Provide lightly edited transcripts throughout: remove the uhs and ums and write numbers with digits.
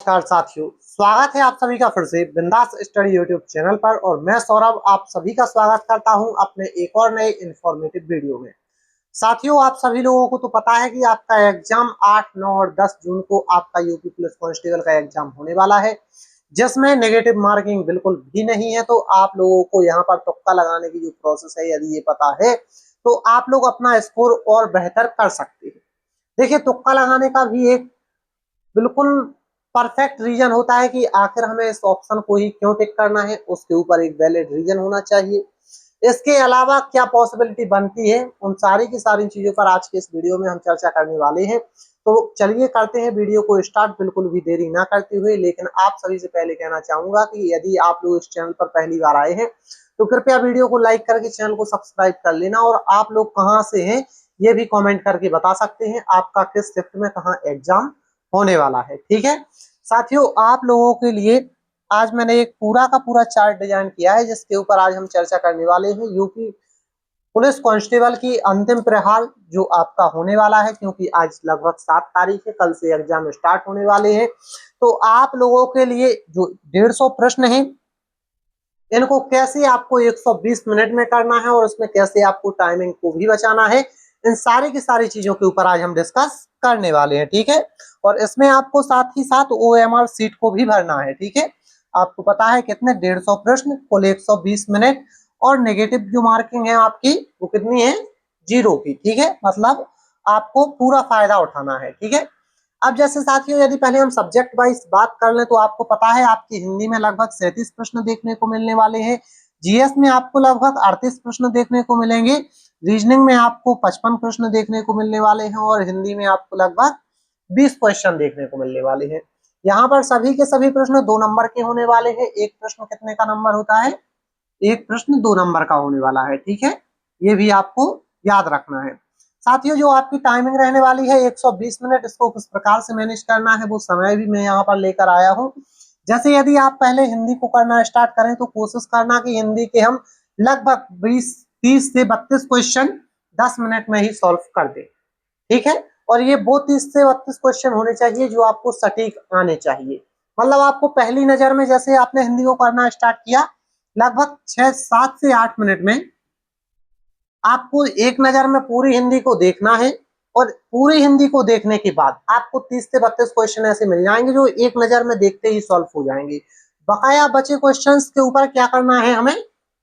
नमस्कार साथियों, स्वागत है आप सभी का फिर से बिंदास स्टडी यूट्यूब चैनल पर। और मैं सौरभ आप सभी का स्वागत करता हूं अपने एक और नए इंफॉर्मेटिव वीडियो में। साथियों, आप सभी लोगों को तो पता है कि आपका एग्जाम 8, 9 और 10 जून को आपका यूपी पुलिस कांस्टेबल का एग्जाम होने वाला है, जिसमें नेगेटिव मार्किंग बिल्कुल भी नहीं है। तो आप लोगों को यहाँ पर तुक्का लगाने की जो प्रोसेस है, यदि ये पता है तो आप लोग अपना स्कोर और बेहतर कर सकते हैं। देखिए, तुक्का लगाने का भी एक बिल्कुल परफेक्ट रीजन होता है कि आखिर हमें इस ऑप्शन को ही क्यों टिक करना है, उसके ऊपर एक वैलिड रीजन होना चाहिए। इसके अलावा क्या पॉसिबिलिटी बनती है, उन सारी की सारी चीजों पर आज के इस वीडियो में हम चर्चा करने वाले हैं। तो चलिए करते हैं वीडियो को स्टार्ट, बिल्कुल भी देरी ना करते हुए। लेकिन आप सभी से पहले कहना चाहूंगा कि यदि आप लोग इस चैनल पर पहली बार आए हैं तो कृपया वीडियो को लाइक करके चैनल को सब्सक्राइब कर लेना। और आप लोग कहाँ से हैं ये भी कमेंट करके बता सकते हैं, आपका किस शिफ्ट में कहाँ एग्जाम होने वाला है। ठीक है साथियों, आप लोगों के लिए आज मैंने एक पूरा का पूरा चार्ट डिजाइन किया है, जिसके ऊपर आज हम चर्चा करने वाले हैं यूपी पुलिस कांस्टेबल की अंतिम प्रहार जो आपका होने वाला है। क्योंकि आज लगभग 7 तारीख है, कल से एग्जाम स्टार्ट होने वाले हैं। तो आप लोगों के लिए जो 150 प्रश्न हैं, इनको कैसे आपको 120 मिनट में करना है और उसमें कैसे आपको टाइमिंग को भी बचाना है, इन सारी की सारी चीजों के ऊपर आज हम डिस्कस करने वाले हैं। ठीक है, और इसमें आपको साथ ही साथ OMR सीट को भी भरना है। ठीक है, आपको पता है कितने 150 प्रश्न कुल 120 मिनट, और नेगेटिव जो मार्किंग है आपकी वो कितनी है, 0 की। ठीक है, मतलब आपको पूरा फायदा उठाना है। ठीक है, अब जैसे साथियों, यदि पहले हम सब्जेक्ट वाइज बात कर लें तो आपको पता है आपकी हिंदी में लगभग 37 प्रश्न देखने को मिलने वाले हैं। जीएस में आपको लगभग 38 प्रश्न देखने को मिलेंगे। रीजनिंग में आपको 55 प्रश्न देखने को मिलने वाले हैं, और हिंदी में आपको लगभग 20 क्वेश्चन देखने को मिलने वाले हैं। यहाँ पर सभी के सभी प्रश्न 2 नंबर के होने वाले हैं। एक प्रश्न कितने का नंबर होता है, एक प्रश्न 2 नंबर का होने वाला है। ठीक है, ये भी आपको याद रखना है। साथियों, जो आपकी टाइमिंग रहने वाली है 120 मिनट, इसको किस प्रकार से मैनेज करना है वो समय भी मैं यहाँ पर लेकर आया हूँ। जैसे यदि आप पहले हिंदी को करना स्टार्ट करें तो कोशिश करना कि हिंदी के हम लगभग 30 से 32 क्वेश्चन 10 मिनट में ही सॉल्व कर दें। ठीक है, और ये वो 30 से 32 क्वेश्चन होने चाहिए जो आपको सटीक आने चाहिए। मतलब आपको पहली नजर में जैसे आपने हिंदी को करना स्टार्ट किया, लगभग 7 से 8 मिनट में आपको एक नजर में पूरी हिंदी को देखना है। और पूरी हिंदी को देखने के बाद आपको 30 से 32 क्वेश्चन ऐसे मिल जाएंगे जो एक नजर में देखते ही सॉल्व हो जाएंगे। बकाया बचे क्वेश्चंस के ऊपर क्या करना है, हमें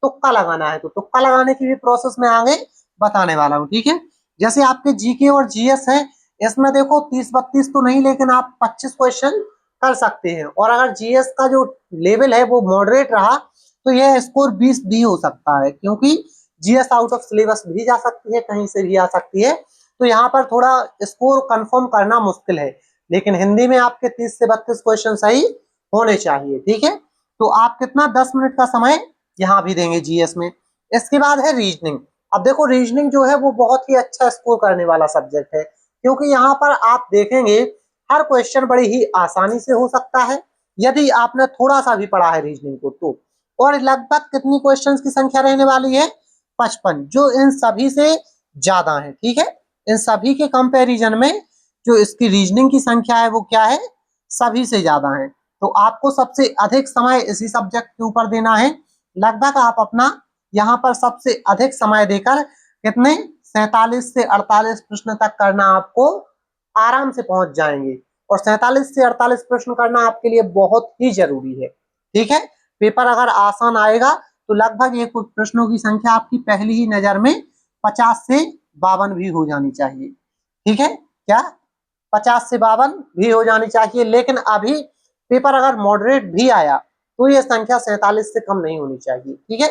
तुक्का लगाना है। तो तुक्का लगाने की भी प्रोसेस मैं आगे बताने वाला हूँ। ठीक है, जैसे आपके जीके और जीएस है, इसमें देखो 30-32 तो नहीं, लेकिन आप 25 क्वेश्चन कर सकते हैं। और अगर जीएस का जो लेवल है वो मॉडरेट रहा तो यह स्कोर 20 भी हो सकता है, क्योंकि जीएस आउट ऑफ सिलेबस भी जा सकती है, कहीं से भी आ सकती है। तो यहाँ पर थोड़ा स्कोर कंफर्म करना मुश्किल है, लेकिन हिंदी में आपके 30 से 32 क्वेश्चन सही होने चाहिए। ठीक है, तो आप कितना 10 मिनट का समय यहाँ भी देंगे जीएस में। इसके बाद है रीजनिंग। अब देखो, रीजनिंग जो है वो बहुत ही अच्छा स्कोर करने वाला सब्जेक्ट है, क्योंकि यहाँ पर आप देखेंगे हर क्वेश्चन बड़ी ही आसानी से हो सकता है यदि आपने थोड़ा सा भी पढ़ा है रीजनिंग को तो। और लगभग कितनी क्वेश्चंस की संख्या रहने वाली है, 55, जो इन सभी से ज्यादा है। ठीक है, इन सभी के कंपैरिजन में जो इसकी रीजनिंग की संख्या है वो क्या है, सभी से ज्यादा है। तो आपको सबसे अधिक समय इसी सब्जेक्ट के ऊपर देना है। लगभग आप अपना यहाँ पर सबसे अधिक समय देकर कितने 47 से 48 प्रश्न तक करना आपको आराम से पहुंच जाएंगे। और 47 से 48 प्रश्न करना आपके लिए बहुत ही जरूरी है। ठीक है, पेपर अगर आसान आएगा तो लगभग ये कुछ प्रश्नों की संख्या आपकी पहली ही नजर में 50 से 52 भी हो जानी चाहिए। ठीक है, क्या 50 से 52 भी हो जानी चाहिए। लेकिन अभी पेपर अगर मॉडरेट भी आया तो ये संख्या 47 से कम नहीं होनी चाहिए। ठीक है,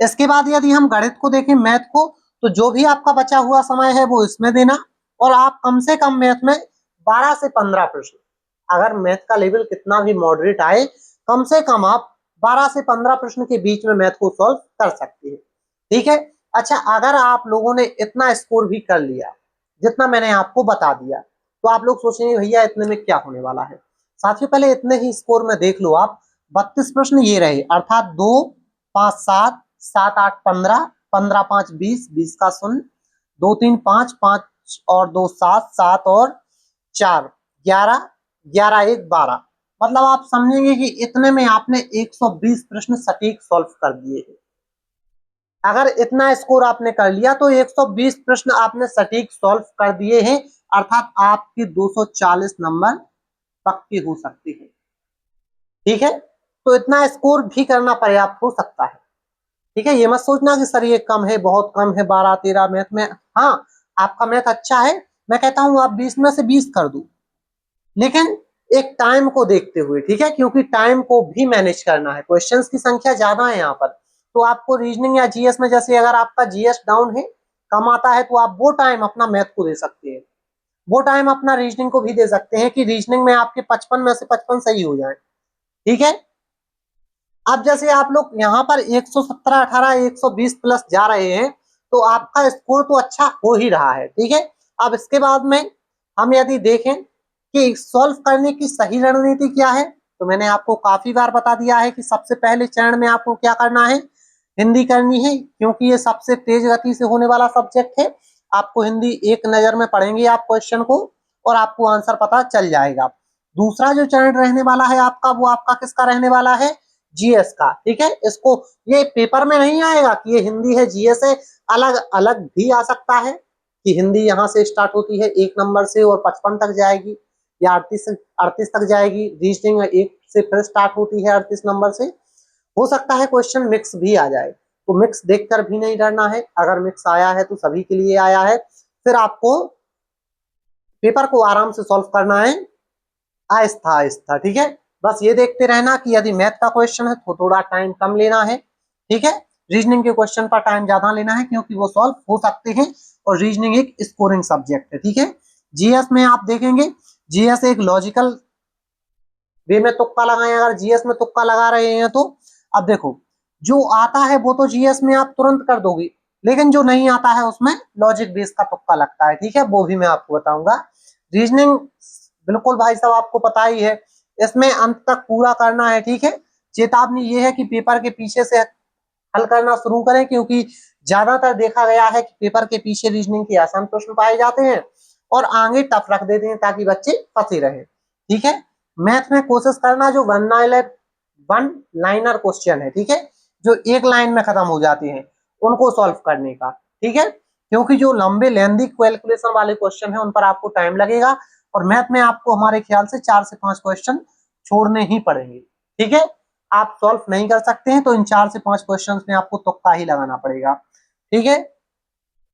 इसके बाद यदि हम गणित को देखें, मैथ को, तो जो भी आपका बचा हुआ समय है वो इसमें देना। और आप कम से कम मैथ में 12 से 15 प्रश्न, अगर मैथ का लेवल कितना भी मॉडरेट आए, कम से कम आप 12 से 15 प्रश्न के बीच में मैथ को सॉल्व कर सकते हैं। ठीक है, अच्छा, अगर आप लोगों ने इतना स्कोर भी कर लिया जितना मैंने आपको बता दिया, तो आप लोग सोचेंगे भैया इतने में क्या होने वाला है। साथियों, पहले इतने ही स्कोर में देख लो आप। 32 प्रश्न ये रहे, अर्थात 2, 5, 7, 7, 8, 15, 15, 5, 20, 20 का शून्य, 2, 3, 5, 5 और 2, 7, 7 और 4, 11, 11 1 12, मतलब आप समझेंगे कि इतने में आपने 120 प्रश्न सटीक सॉल्व कर दिए हैं। अगर इतना स्कोर आपने कर लिया तो 120 प्रश्न आपने सटीक सॉल्व कर दिए हैं, अर्थात आपकी 240 नंबर पक्की हो सकती है। ठीक है, तो इतना स्कोर भी करना पर्याप्त हो सकता है। ठीक है, ये मत सोचना कि सर ये कम है, बहुत कम है, 12 13 मैथ में। हाँ, आपका मैथ अच्छा है, मैं कहता हूं आप 20 में से 20 कर दो, लेकिन एक टाइम को देखते हुए। ठीक है, क्योंकि टाइम को भी मैनेज करना है, क्वेश्चंस की संख्या ज्यादा है यहाँ पर। तो आपको रीजनिंग या जीएस में, जैसे अगर आपका जीएस डाउन है, कम आता है, तो आप वो टाइम अपना मैथ को दे सकते हैं, वो टाइम अपना रीजनिंग को भी दे सकते हैं कि रीजनिंग में आपके 55 में से 55 सही हो जाए। ठीक है, अब जैसे आप लोग यहाँ पर 117 18 120 प्लस जा रहे हैं, तो आपका स्कोर तो अच्छा हो ही रहा है। ठीक है, अब इसके बाद में हम यदि देखें कि सॉल्व करने की सही रणनीति क्या है, तो मैंने आपको काफी बार बता दिया है कि सबसे पहले चरण में आपको क्या करना है, हिंदी करनी है, क्योंकि ये सबसे तेज गति से होने वाला सब्जेक्ट है। आपको हिंदी एक नजर में पढ़ेंगे आप क्वेश्चन को, और आपको आंसर पता चल जाएगा। दूसरा जो चरण रहने वाला है आपका, वो आपका किसका रहने वाला है, जीएस का। ठीक है, इसको ये पेपर में नहीं आएगा कि ये हिंदी है जीएस है, अलग अलग भी आ सकता है कि हिंदी यहाँ से स्टार्ट होती है 1 नंबर से और 55 तक जाएगी, या 38 तक जाएगी। रीजनिंग 1 से फिर स्टार्ट होती है 38 नंबर से। हो सकता है क्वेश्चन मिक्स भी आ जाए, तो मिक्स देखकर भी नहीं डरना है, अगर मिक्स आया है तो सभी के लिए आया है। फिर आपको पेपर को आराम से सॉल्व करना है, आहिस्ता आहिस्ता। ठीक है, बस ये देखते रहना कि यदि मैथ का क्वेश्चन है तो थोड़ा टाइम कम लेना है। ठीक है, रीजनिंग के क्वेश्चन पर टाइम ज्यादा लेना है, क्योंकि वो सॉल्व हो सकते हैं, और रीजनिंग एक स्कोरिंग सब्जेक्ट है। ठीक है, जीएस में आप देखेंगे, जीएस एक लॉजिकल वे में तुक्का लगाएं, अगर जीएस में तुक्का लगा रहे हैं तो। अब देखो, जो आता है वो तो जीएस में आप तुरंत कर दोगे, लेकिन जो नहीं आता है उसमें लॉजिक बेस का तुक्का लगता है। ठीक है, वो भी मैं आपको बताऊंगा। रीजनिंग बिल्कुल भाई साहब आपको पता ही है, इसमें अंत तक पूरा करना है। ठीक है, चेतावनी ये है कि पेपर के पीछे से हल करना शुरू करें, क्योंकि ज्यादातर देखा गया है कि पेपर के पीछे रीजनिंग के आसान प्रश्न पाए जाते हैं और आगे टफ रख देते हैं ताकि बच्चे फंसे रहे। ठीक है, मैथ में कोशिश करना जो वन लाइनर क्वेश्चन है, ठीक है, जो एक लाइन में खत्म हो जाते हैं, उनको सॉल्व करने का। ठीक है, क्योंकि जो लंबे लेंदी कैलकुलेशन वाले क्वेश्चन है उन पर आपको टाइम लगेगा, और मैथ में आपको हमारे ख्याल से 4 से 5 क्वेश्चन छोड़ने ही पड़ेंगे। ठीक है, आप सॉल्व नहीं कर सकते हैं तो इन 4 से 5 क्वेश्चंस में आपको तुक्का ही लगाना पड़ेगा। ठीक है,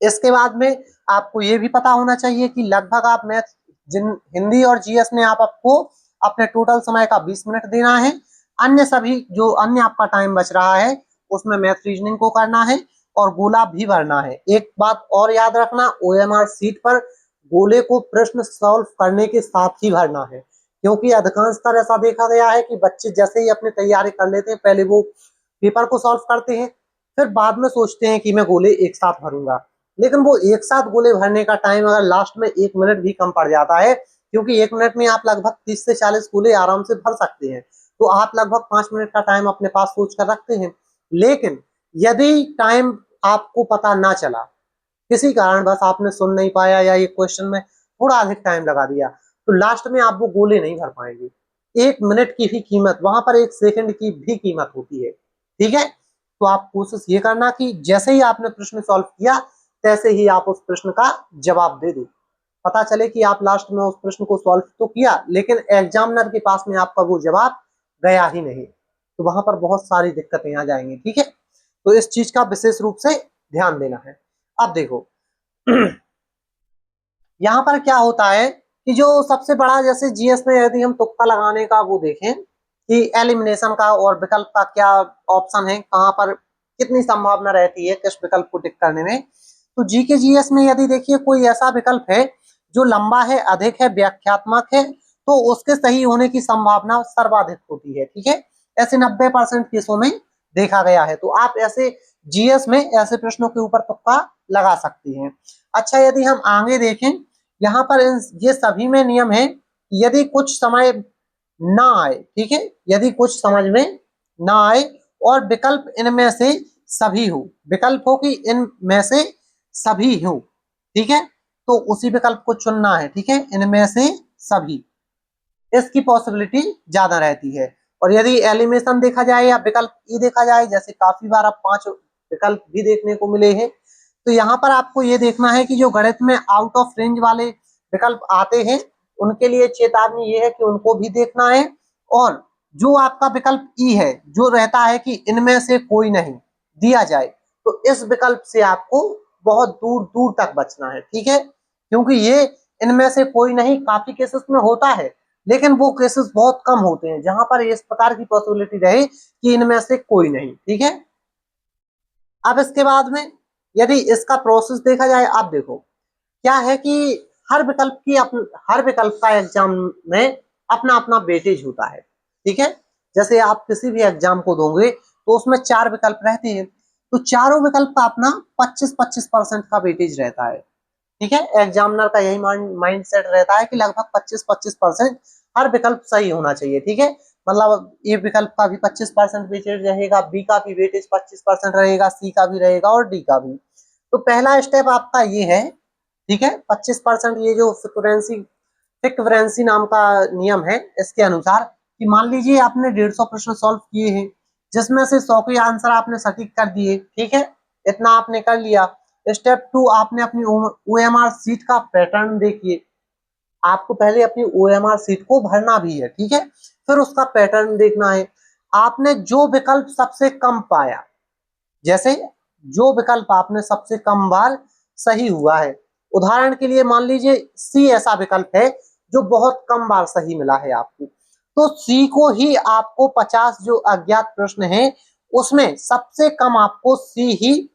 इसके बाद में आपको ये भी पता होना चाहिए कि लगभग आप मैथ, जिन हिंदी और जीएस में आपको अपने टोटल समय का 20 मिनट देना है। अन्य सभी जो अन्य आपका टाइम बच रहा है उसमें मैथ रीजनिंग को करना है और गोला भी भरना है। एक बात और याद रखना, ओएमआर सीट पर गोले को प्रश्न सॉल्व करने के साथ ही भरना है, क्योंकि अधिकांशतः ऐसा देखा गया है कि बच्चे जैसे ही अपनी तैयारी कर लेते हैं, पहले वो पेपर को सॉल्व करते हैं, फिर बाद में सोचते हैं कि मैं गोले एक साथ भरूंगा। लेकिन वो एक साथ गोले भरने का टाइम अगर लास्ट में 1 मिनट भी कम पड़ जाता है, क्योंकि 1 मिनट में आप लगभग 30 से 40 गोले आराम से भर सकते हैं, तो आप लगभग 5 मिनट का टाइम अपने पास सोच कर रखते हैं। लेकिन यदि टाइम आपको पता ना चला, किसी कारण बस आपने सुन नहीं पाया या ये क्वेश्चन में थोड़ा अधिक टाइम लगा दिया, तो लास्ट में आप वो गोले नहीं भर पाएंगे। 1 मिनट की भी कीमत, वहां पर 1 सेकंड की भी कीमत होती है। ठीक है, तो आप कोशिश ये करना कि जैसे ही आपने प्रश्न सॉल्व किया, तैसे ही आप उस प्रश्न का जवाब दे दो। पता चले कि आप लास्ट में उस प्रश्न को सॉल्व तो किया, लेकिन एग्जामिनर के पास में आपका वो जवाब गया ही नहीं, तो वहां पर बहुत सारी दिक्कतें आ जाएंगी। ठीक है, तो इस चीज का विशेष रूप से ध्यान देना है। अब देखो यहाँ पर क्या होता है कि जो सबसे बड़ा, जैसे जीएस में यदि हम तुक्का लगाने का वो देखें कि एलिमिनेशन का और विकल्प का क्या ऑप्शन है, कहाँ पर कितनी संभावना रहती है किस विकल्प को टिक करने में, तो जी के जीएस में यदि देखिए कोई ऐसा विकल्प है जो लंबा है, अधिक है, व्याख्यात्मक है, तो उसके सही होने की संभावना सर्वाधिक होती है। ठीक है, ऐसे 90% केसों में देखा गया है, तो आप ऐसे जीएस में ऐसे प्रश्नों के ऊपर तुक्का लगा सकती हैं। अच्छा, यदि हम आगे देखें, यहाँ पर ये सभी में नियम है, यदि कुछ समय ना आए, ठीक है, यदि कुछ समझ में ना आए और विकल्प इनमें से सभी हो, विकल्प हो कि इनमें से सभी हो, ठीक है, तो उसी विकल्प को चुनना है। ठीक है, इनमें से सभी, इसकी पॉसिबिलिटी ज्यादा रहती है। और यदि एलिमिनेशन देखा जाए या विकल्प ई देखा जाए, जैसे काफी बार अब 5 विकल्प भी देखने को मिले हैं, तो यहाँ पर आपको ये देखना है कि जो गणित में आउट ऑफ रेंज वाले विकल्प आते हैं उनके लिए चेतावनी ये है कि उनको भी देखना है। और जो आपका विकल्प ई है जो रहता है कि इनमें से कोई नहीं दिया जाए, तो इस विकल्प से आपको बहुत दूर दूर तक बचना है, ठीक है। क्योंकि ये इनमें से कोई नहीं काफी केसेस में होता है, लेकिन वो केसेस बहुत कम होते हैं जहां पर इस प्रकार की पॉसिबिलिटी रहे कि इनमें से कोई नहीं, ठीक है। अब इसके बाद में यदि इसका प्रोसेस देखा जाए, आप देखो क्या है कि हर विकल्प का एग्जाम में अपना अपना वेटेज होता है, ठीक है। जैसे आप किसी भी एग्जाम को दोगे तो उसमें 4 विकल्प रहते हैं, तो चारों विकल्प का अपना 25-25% का वेटेज रहता है, ठीक है। एग्जामिनर का यही माइंड सेट रहता है कि लगभग 25-25% हर विकल्प सही होना चाहिए, ठीक है। मतलब ए विकल्प का भी 25% वेटेज रहेगा, बी का भी वेटेज 25% रहेगा, सी का भी रहेगा और डी का भी। तो पहला स्टेप आपका ये है, ठीक है। 25% ये जो फ्रीक्वेंसी नाम का नियम है, इसके अनुसार कि मान लीजिए आपने 150 प्रश्न सॉल्व किए हैं, जिसमें से 100 के आंसर आपने सटीक कर दिए, ठीक है। इतना आपने कर लिया। स्टेप 2, आपने अपनी ओएमआर सीट का पैटर्न देखिए। आपको पहले अपनी ओएमआर सीट को भरना भी है, ठीक है, फिर उसका पैटर्न देखना है। आपने जो विकल्प सबसे कम पाया, जैसे जो विकल्प आपने सबसे कम बार सही हुआ है, उदाहरण के लिए मान लीजिए सी ऐसा विकल्प है जो बहुत कम बार सही मिला है आपको, तो सी को ही आपको 50 जो अज्ञात प्रश्न है उसमें सबसे कम आपको सी ही,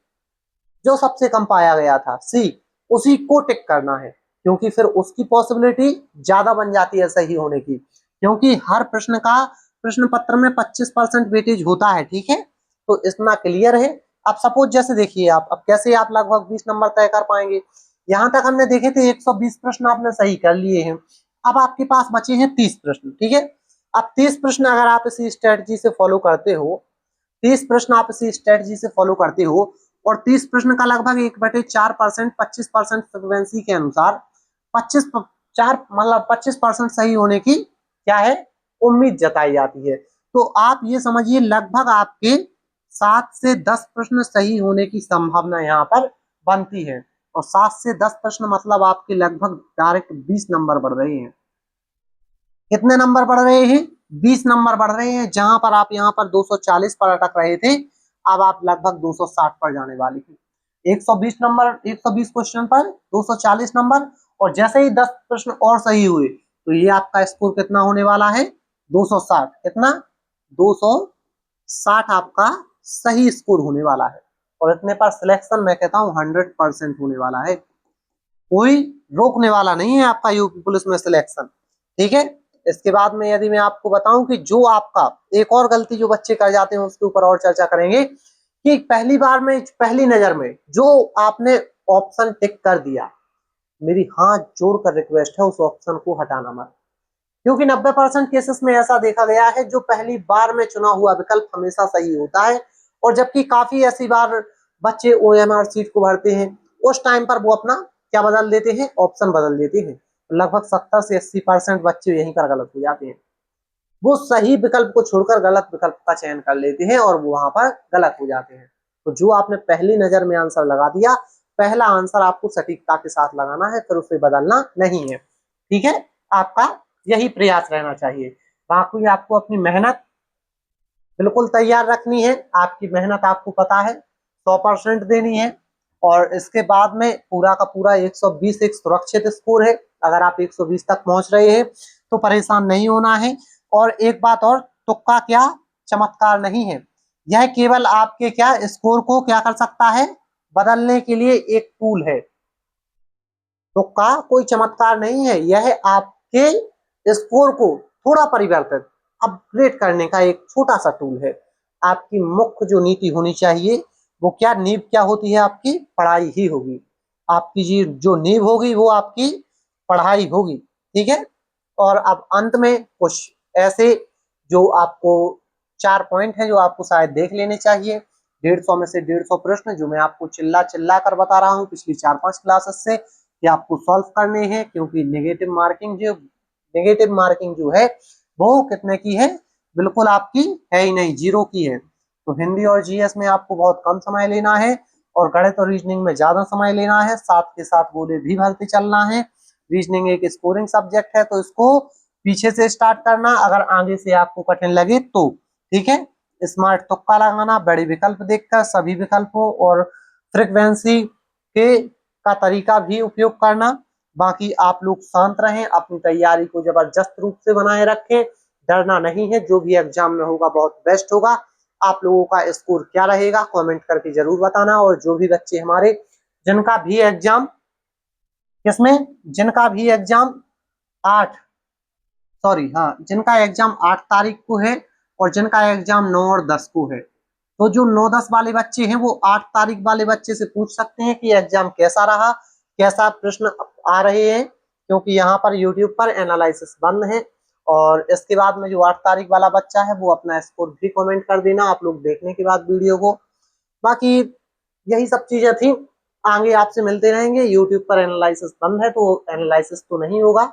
जो सबसे कम पाया गया था सी, उसी को टिक करना है, क्योंकि फिर उसकी पॉसिबिलिटी ज्यादा बन जाती है सही होने की, क्योंकि हर प्रश्न का प्रश्न पत्र में 25% वेटेज होता है, ठीक है। तो इतना क्लियर है। अब सपोज जैसे देखिए आप, अब कैसे आप लगभग 20 नंबर तय कर पाएंगे। यहाँ तक हमने देखे थे 120 प्रश्न आपने सही कर लिए हैं, अब आपके पास बचे हैं 30 प्रश्न, ठीक है। अब 30 प्रश्न अगर आप इसी स्ट्रेटजी से फॉलो करते हो, 30 प्रश्न आप इसी स्ट्रेटजी से फॉलो करते हो, और 30 प्रश्न का लगभग 1/4%, 25% फ्रिक्वेंसी के अनुसार 25% सही होने की क्या है उम्मीद जताई जाती है। तो आप ये समझिए लगभग आपके 7 से 10 प्रश्न सही होने की संभावना यहाँ पर बनती है, और 7 से 10 प्रश्न मतलब आपके लगभग डायरेक्ट 20 नंबर बढ़ रहे हैं। कितने नंबर बढ़ रहे हैं? 20 नंबर बढ़ रहे हैं। जहां पर आप यहाँ पर 240 पर अटक रहे थे, अब आप लगभग 260 पर जाने वाले हैं। 120 नंबर, 120 क्वेश्चन पर 240 नंबर, और जैसे ही 10 प्रश्न और सही हुए तो ये आपका स्कोर कितना होने वाला है? 260। कितना? 260 आपका सही स्कोर होने वाला है। और इतने पर सिलेक्शन मैं कहता हूँ 100% होने वाला है। कोई रोकने वाला नहीं है आपका यूपी पुलिस में सिलेक्शन, ठीक है। इसके बाद में यदि मैं आपको बताऊं कि जो आपका एक और गलती जो बच्चे कर जाते हैं उसके ऊपर और चर्चा करेंगे, कि पहली बार में पहली नजर में जो आपने ऑप्शन टिक कर दिया, मेरी हाथ जोड़कर रिक्वेस्ट है उस ऑप्शन को हटाना मत, क्योंकि 90% केसेस में ऐसा देखा गया है जो पहली बार में चुना हुआ विकल्प हमेशा सही होता है, और जबकि काफी ऐसी बार बच्चे ओएमआर सीट को भरते हैं, उस टाइम पर वो अपना क्या बदल देते हैं? ऑप्शन बदल देते हैं। लगभग 70 से 80% बच्चे यहीं पर गलत हो जाते हैं। वो सही विकल्प को छोड़कर गलत विकल्प का चयन कर लेते हैं और वो वहां पर गलत हो जाते हैं। तो जो आपने पहली नजर में आंसर लगा दिया, पहला आंसर आपको सटीकता के साथ लगाना है, फिर उसे बदलना नहीं है, ठीक है। आपका यही प्रयास रहना चाहिए। बाकी आपको अपनी मेहनत बिल्कुल तैयार रखनी है। आपकी मेहनत आपको पता है 100% देनी है, और इसके बाद में पूरा का पूरा 120 एक सुरक्षित स्कोर है। अगर आप 120 तक पहुंच रहे हैं तो परेशान नहीं होना है। और एक बात और, तुक्का क्या चमत्कार नहीं है, यह केवल आपके क्या स्कोर को क्या कर सकता है? बदलने के लिए एक टूल है। तुक्का कोई चमत्कार नहीं है, यह आपके स्कोर को थोड़ा परिवर्तित अपग्रेड करने का एक छोटा सा टूल है। आपकी मुख्य जो नीति होनी चाहिए वो क्या नींव क्या होती है? आपकी पढ़ाई ही होगी। आपकी जी जो नींव होगी वो आपकी पढ़ाई होगी, ठीक है। और अब अंत में कुछ ऐसे जो आपको 4 पॉइंट है जो आपको शायद देख लेने चाहिए। 150 में से 150 प्रश्न जो मैं आपको चिल्ला चिल्ला कर बता रहा हूँ पिछली 4-5 क्लासेस से, कि आपको सॉल्व करने हैं, क्योंकि नेगेटिव मार्किंग जो नेगेटिव मार्किंग जो है वो कितने की है, बिल्कुल आपकी है ही नहीं, 0 की है। तो हिंदी और जीएस में आपको बहुत कम समय लेना है और गणित और रीजनिंग में ज्यादा समय लेना है, साथ के साथ गोले भी भरते चलना है। रीजनिंग एक स्कोरिंग सब्जेक्ट है तो इसको पीछे से स्टार्ट करना, अगर आगे से आपको कठिन लगे तो। ठीक है, स्मार्ट तुक्का लगाना, बड़े विकल्प देखकर सभी विकल्पों और फ्रीक्वेंसी के का तरीका भी उपयोग करना। बाकी आप लोग शांत रहें, अपनी तैयारी को जबरदस्त रूप से बनाए रखें, डरना नहीं है, जो भी एग्जाम में होगा बहुत बेस्ट होगा। आप लोगों का स्कोर क्या रहेगा कमेंट करके जरूर बताना। और जो भी बच्चे हमारे जिनका भी एग्जाम किसमें जिनका भी एग्जाम 8 सॉरी हाँ जिनका एग्जाम 8 तारीख को है और जिनका एग्जाम 9 और 10 को है, तो जो 9-10 वाले बच्चे हैं वो 8 तारीख वाले बच्चे से पूछ सकते हैं कि एग्जाम कैसा रहा, कैसा प्रश्न आ रहे हैं, क्योंकि यहाँ पर यूट्यूब पर एनालिसिस बंद है। और इसके बाद में जो 8 तारीख वाला बच्चा है वो अपना स्कोर भी कमेंट कर देना आप लोग देखने के बाद वीडियो को। बाकी यही सब चीजें थी, आगे आपसे मिलते रहेंगे। यूट्यूब पर एनालिसिस बंद है तो एनालिसिस तो नहीं होगा।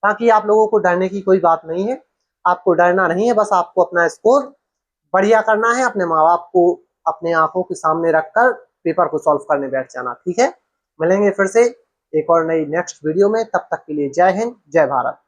बाकी आप लोगों को डरने की कोई बात नहीं है, आपको डरना नहीं है, बस आपको अपना स्कोर बढ़िया करना है, अपने माँ बाप को अपने आंखों के सामने रखकर पेपर को सॉल्व करने बैठ जाना। ठीक है, मिलेंगे फिर से एक और नई नेक्स्ट वीडियो में, तब तक के लिए जय हिंद जय भारत।